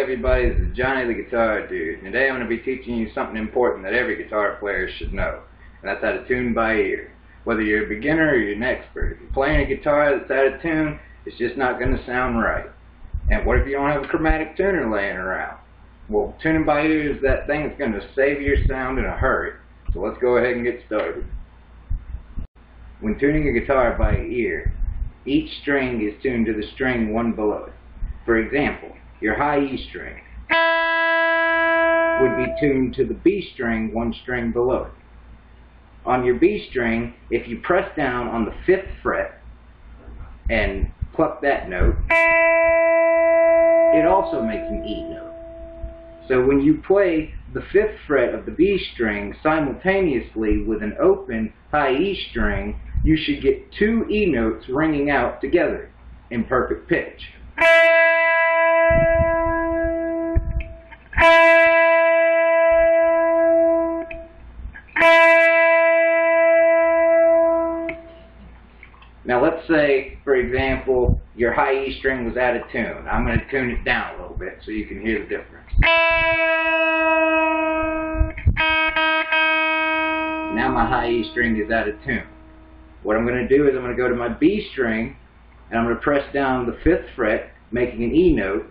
everybody, this is Johnny the Guitar Dude. Today I'm going to be teaching you something important that every guitar player should know. And that's how to tune by ear. Whether you're a beginner or you're an expert. If you're playing a guitar that's out of tune, it's just not going to sound right. And what if you don't have a chromatic tuner laying around? Well, tuning by ear is that thing that's going to save your sound in a hurry. So let's go ahead and get started. When tuning a guitar by ear, each string is tuned to the string one below it. For example, your high E string would be tuned to the B string one string below it. On your B string, if you press down on the 5th fret and pluck that note, it also makes an E note. So when you play the 5th fret of the B string simultaneously with an open high E string, you should get 2 E notes ringing out together in perfect pitch. Now let's say, for example, your high E string was out of tune. I'm going to tune it down a little bit so you can hear the difference. Now my high E string is out of tune. What I'm going to do is I'm going to go to my B string and I'm going to press down the 5th fret, making an E note,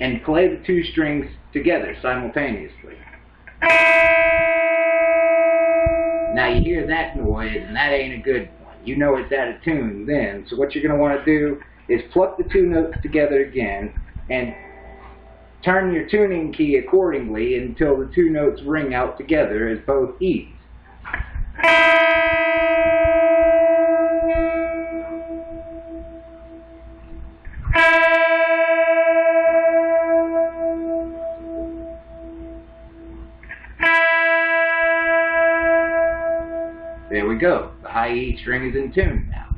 and play the 2 strings together simultaneously. Now you hear that noise, and that ain't a good one. You know it's out of tune then. So what you're going to want to do is pluck the 2 notes together again and turn your tuning key accordingly until the 2 notes ring out together as both E's. There we go. The high E string is in tune now.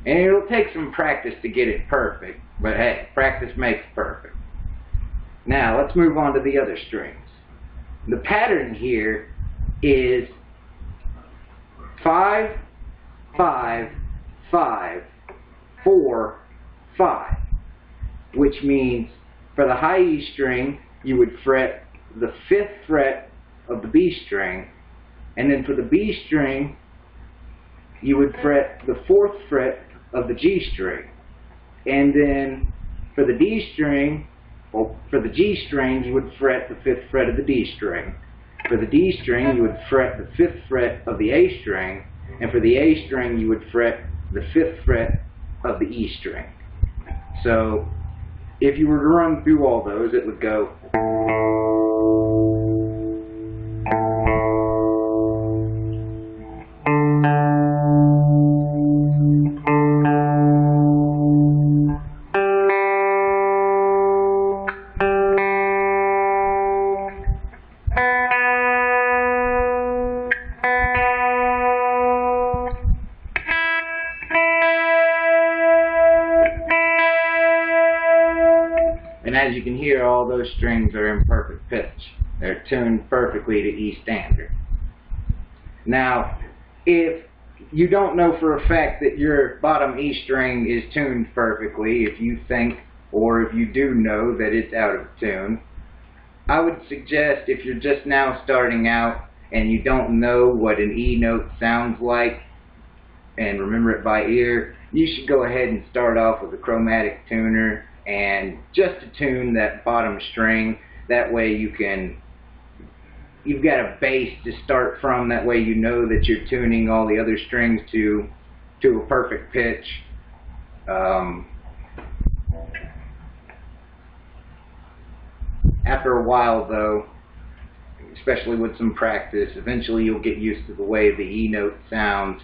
And it'll take some practice to get it perfect, but hey, practice makes perfect. Now let's move on to the other strings. The pattern here is 5, 5, 5, 4, 5, which means for the high E string you would fret the 5th fret of the B string, and then for the B string you would fret the 4th fret of the G string, and then for the D string, or for the G string, you would fret the 5th fret of the D string. For the D string you would fret the 5th fret of the A string, and for the A string you would fret the 5th fret of the E string. So if you were to run through all those, it would go. And as you can hear, all those strings are in perfect pitch. They're tuned perfectly to E standard. Now, if you don't know for a fact that your bottom E string is tuned perfectly, if you think, or if you do know that it's out of tune, I would suggest, if you're just now starting out and you don't know what an E note sounds like and remember it by ear, you should go ahead and start off with a chromatic tuner and just to tune that bottom string. That way you've got a base to start from. That way you know that you're tuning all the other strings to a perfect pitch. After a while though, especially with some practice, eventually you'll get used to the way the E note sounds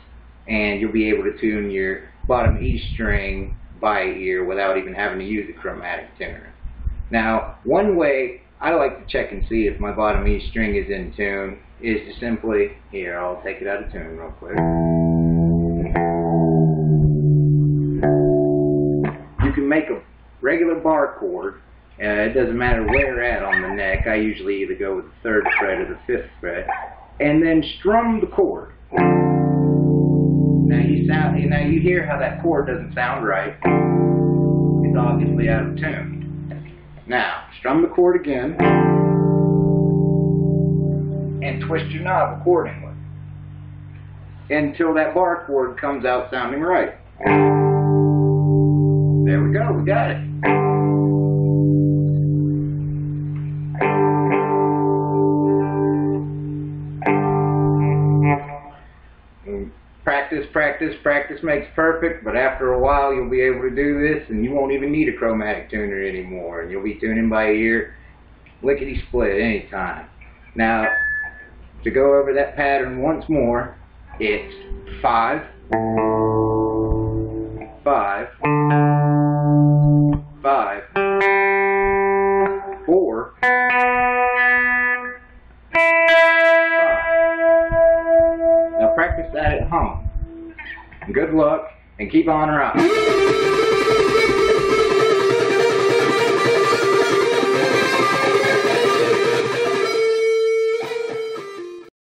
and you'll be able to tune your bottom E string by ear without even having to use a chromatic tuner. Now, one way I like to check and see if my bottom E string is in tune is to simply, here, I'll take it out of tune real quick. You can make a regular bar chord. It doesn't matter where at on the neck. I usually either go with the 3rd fret or the 5th fret, and then strum the chord. Now you hear how that chord doesn't sound right. It's obviously out of tune. Now, strum the chord again and twist your knob accordingly until that bar chord comes out sounding right. There we go, we got it. Practice, practice, practice makes perfect, but after a while you'll be able to do this and you won't even need a chromatic tuner anymore, and you'll be tuning by ear, lickety-split anytime. Now, to go over that pattern once more, it's 5, 5, 5, 4, 5. Now practice that at home. Good luck, and keep on rocking.